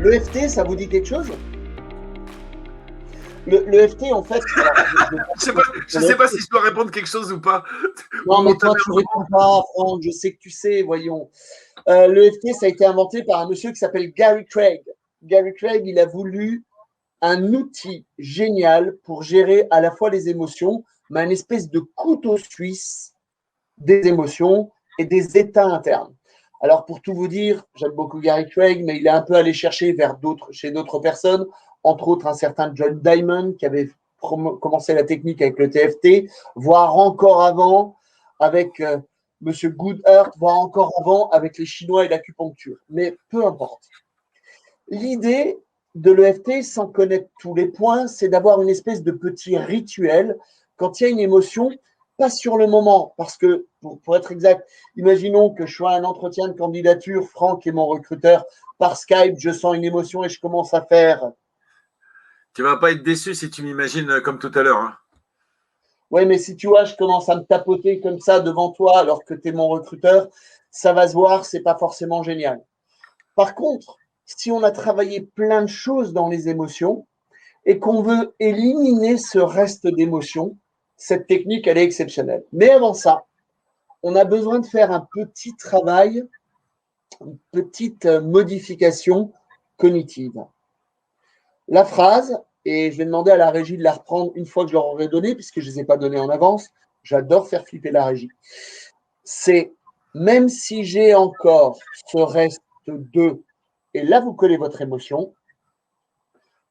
L'EFT, ça vous dit quelque chose? L'EFT, en fait. Alors, je sais pas si je dois répondre quelque chose ou pas. Non, mais toi, tu réponds pas, Franck, je sais que tu sais, voyons. L'EFT, ça a été inventé par un monsieur qui s'appelle Gary Craig. Gary Craig, il a voulu un outil génial pour gérer à la fois les émotions, mais une espèce de couteau suisse des émotions et des états internes. Alors, pour tout vous dire, j'aime beaucoup Gary Craig, mais il est un peu allé chercher chez d'autres personnes, entre autres un certain John Diamond qui avait commencé la technique avec le TFT, voire encore avant avec Monsieur Goodhart, voire encore avant avec les Chinois et l'acupuncture. Mais peu importe. L'idée de l'EFT, sans connaître tous les points, c'est d'avoir une espèce de petit rituel quand il y a une émotion, pas sur le moment, parce que, pour être exact, imaginons que je sois à un entretien de candidature, Franck est mon recruteur, par Skype, je sens une émotion et je commence à faire. Tu vas pas être déçu si tu m'imagines comme tout à l'heure. Hein. Oui, mais si tu vois, je commence à me tapoter comme ça devant toi alors que tu es mon recruteur, ça va se voir, c'est pas forcément génial. Par contre, si on a travaillé plein de choses dans les émotions et qu'on veut éliminer ce reste d'émotions, cette technique, elle est exceptionnelle. Mais avant ça, on a besoin de faire un petit travail, une petite modification cognitive. La phrase, et je vais demander à la régie de la reprendre une fois que je leur aurai donné, puisque je ne les ai pas donnés en avance, j'adore faire flipper la régie, c'est même si j'ai encore ce reste de, et là vous collez votre émotion,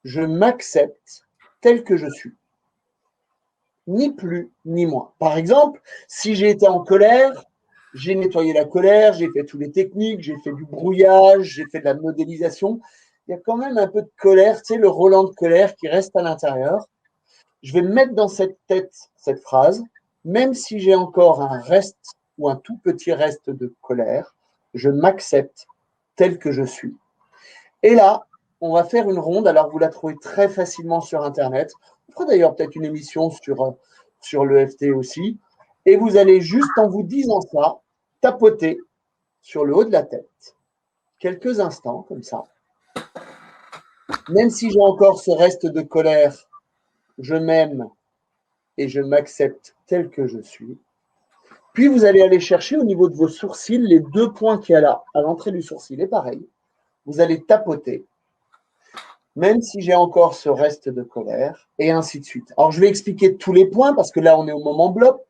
je m'accepte tel que je suis. Ni plus ni moins. Par exemple, si j'ai été en colère, j'ai nettoyé la colère, j'ai fait toutes les techniques, j'ai fait du brouillage, j'ai fait de la modélisation. Il y a quand même un peu de colère, tu sais, le Roland de colère qui reste à l'intérieur. Je vais mettre dans cette tête cette phrase, même si j'ai encore un reste ou un tout petit reste de colère, je m'accepte tel que je suis. Et là, on va faire une ronde. Alors, vous la trouvez très facilement sur Internet. On fera d'ailleurs peut-être une émission sur l'EFT aussi. Et vous allez juste, en vous disant ça, tapoter sur le haut de la tête quelques instants, comme ça. Même si j'ai encore ce reste de colère, je m'aime et je m'accepte tel que je suis. Puis, vous allez aller chercher au niveau de vos sourcils les deux points qu'il y a là, à l'entrée du sourcil. Et pareil, vous allez tapoter même si j'ai encore ce reste de colère, et ainsi de suite. Alors, je vais expliquer tous les points, parce que là, on est au moment bloc.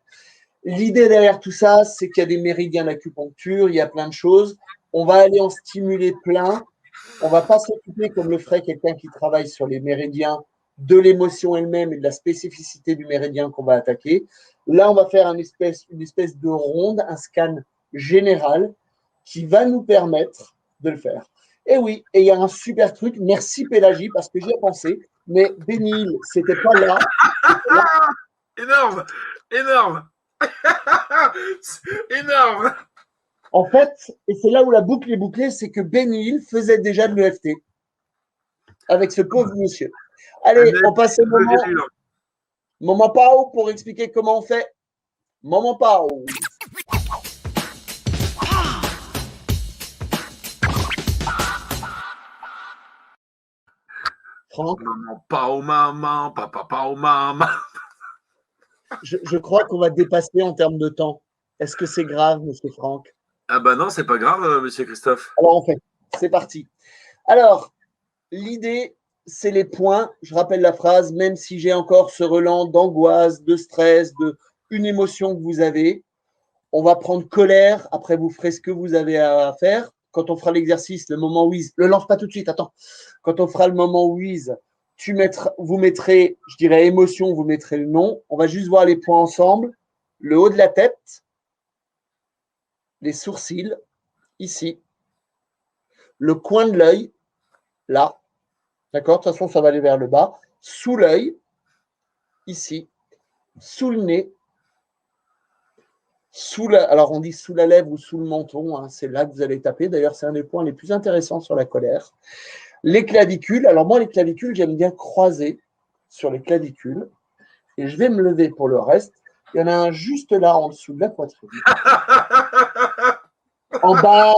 L'idée derrière tout ça, c'est qu'il y a des méridiens d'acupuncture, il y a plein de choses. On va aller en stimuler plein. On ne va pas s'occuper, comme le ferait quelqu'un qui travaille sur les méridiens, de l'émotion elle-même et de la spécificité du méridien qu'on va attaquer. Là, on va faire une espèce de ronde, un scan général qui va nous permettre de le faire. Et oui, et il y a un super truc. Merci Pélagie, parce que j'y ai pensé. Mais Bénil, c'était pas là. Énorme, énorme, énorme. En fait, et c'est là où la boucle est bouclée, c'est que Bénil faisait déjà de l'EFT avec ce pauvre monsieur. Allez, on passe au moment Pao pour expliquer comment on fait. Moment Pao. Franck, maman, Pao, maman, papa, Pao, maman. Je crois qu'on va dépasser en termes de temps. Est-ce que c'est grave, monsieur Franck? Ah bah non, c'est pas grave, monsieur Christophe. Alors, en fait, c'est parti. Alors, l'idée, c'est les points. Je rappelle la phrase, même si j'ai encore ce relent d'angoisse, de stress, de une émotion que vous avez, on va prendre colère. Après, vous ferez ce que vous avez à faire. Quand on fera l'exercice, le moment whiz, le lance pas tout de suite, attends. Quand on fera le moment whiz, vous mettrez, je dirais émotion, vous mettrez le nom. On va juste voir les points ensemble. Le haut de la tête, les sourcils, ici. Le coin de l'œil, là. D'accord? De toute façon, ça va aller vers le bas. Sous l'œil, ici. Sous le nez. Alors, on dit sous la lèvre ou sous le menton. Hein, c'est là que vous allez taper. D'ailleurs, c'est un des points les plus intéressants sur la colère. Les clavicules. Alors, moi, les clavicules, j'aime bien croiser sur les clavicules. Et je vais me lever pour le reste. Il y en a un juste là, en dessous de la poitrine. En bas.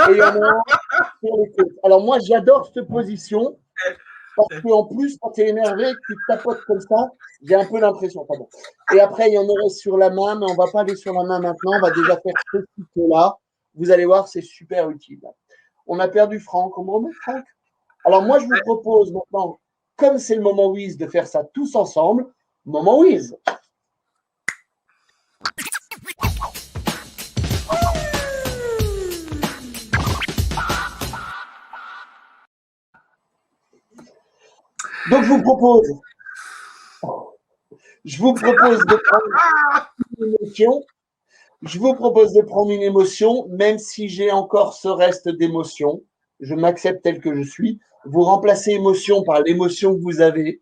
Et il y en a un sur les côtes. Alors moi, j'adore cette position parce qu'en plus, quand tu es énervé, que tu tapotes comme ça, j'ai un peu l'impression. Pardon. Et après, il y en aurait sur la main, mais on ne va pas aller sur la main maintenant. On va déjà faire ce cycle-là. Vous allez voir, c'est super utile. On a perdu Franck. On me remet Franck. Alors moi, je vous propose maintenant, comme c'est le moment Wiz, de faire ça tous ensemble. Moment Wiz. Donc, je vous propose de prendre une émotion. Je vous propose de prendre une émotion, même si j'ai encore ce reste d'émotion. Je m'accepte tel que je suis. Vous remplacez émotion par l'émotion que vous avez.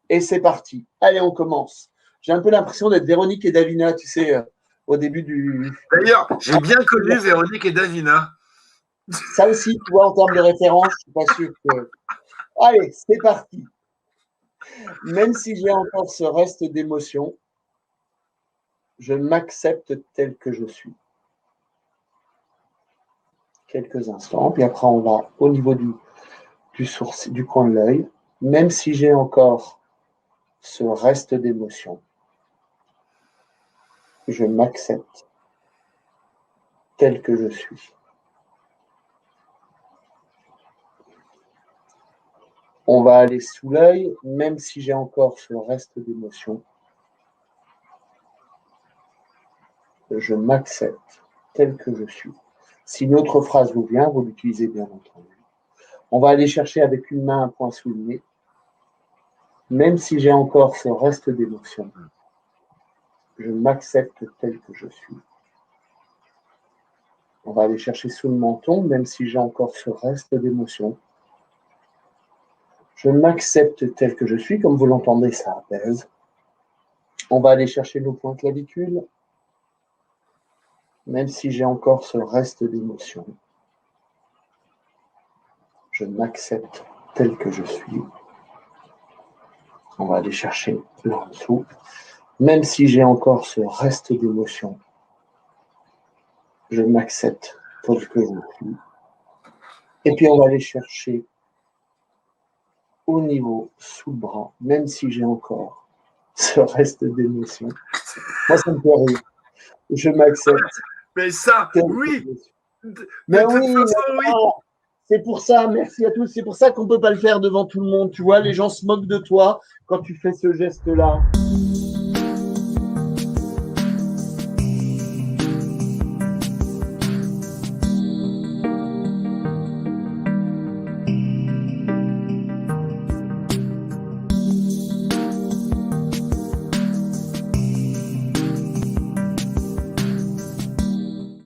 Et c'est parti. Allez, on commence. J'ai un peu l'impression d'être Véronique et Davina, tu sais, au début du. D'ailleurs, j'ai bien connu Véronique et Davina. Ça aussi, tu vois, en termes de référence, je ne suis pas sûr que. Allez, c'est parti. Même si j'ai encore ce reste d'émotion, je m'accepte tel que je suis. Quelques instants, puis après on va au niveau du sourcil, du coin de l'œil. Même si j'ai encore ce reste d'émotion, je m'accepte tel que je suis. On va aller sous l'œil, même si j'ai encore ce reste d'émotion, je m'accepte tel que je suis. Si une autre phrase vous vient, vous l'utilisez bien entendu. On va aller chercher avec une main un point souligné, même si j'ai encore ce reste d'émotion, je m'accepte tel que je suis. On va aller chercher sous le menton, même si j'ai encore ce reste d'émotion. Je m'accepte tel que je suis, comme vous l'entendez, ça apaise. On va aller chercher nos points clavicules, même si j'ai encore ce reste d'émotion. Je m'accepte tel que je suis. On va aller chercher là en dessous, même si j'ai encore ce reste d'émotion. Je m'accepte tel que je suis. Et puis on va aller chercher au niveau sous le bras, même si j'ai encore ce reste d'émotion. Moi, ça me fait rire. Je m'accepte. Mais ça, oui. Mais oui, c'est pour ça, merci à tous. C'est pour ça qu'on ne peut pas le faire devant tout le monde. Tu vois, les gens se moquent de toi quand tu fais ce geste-là.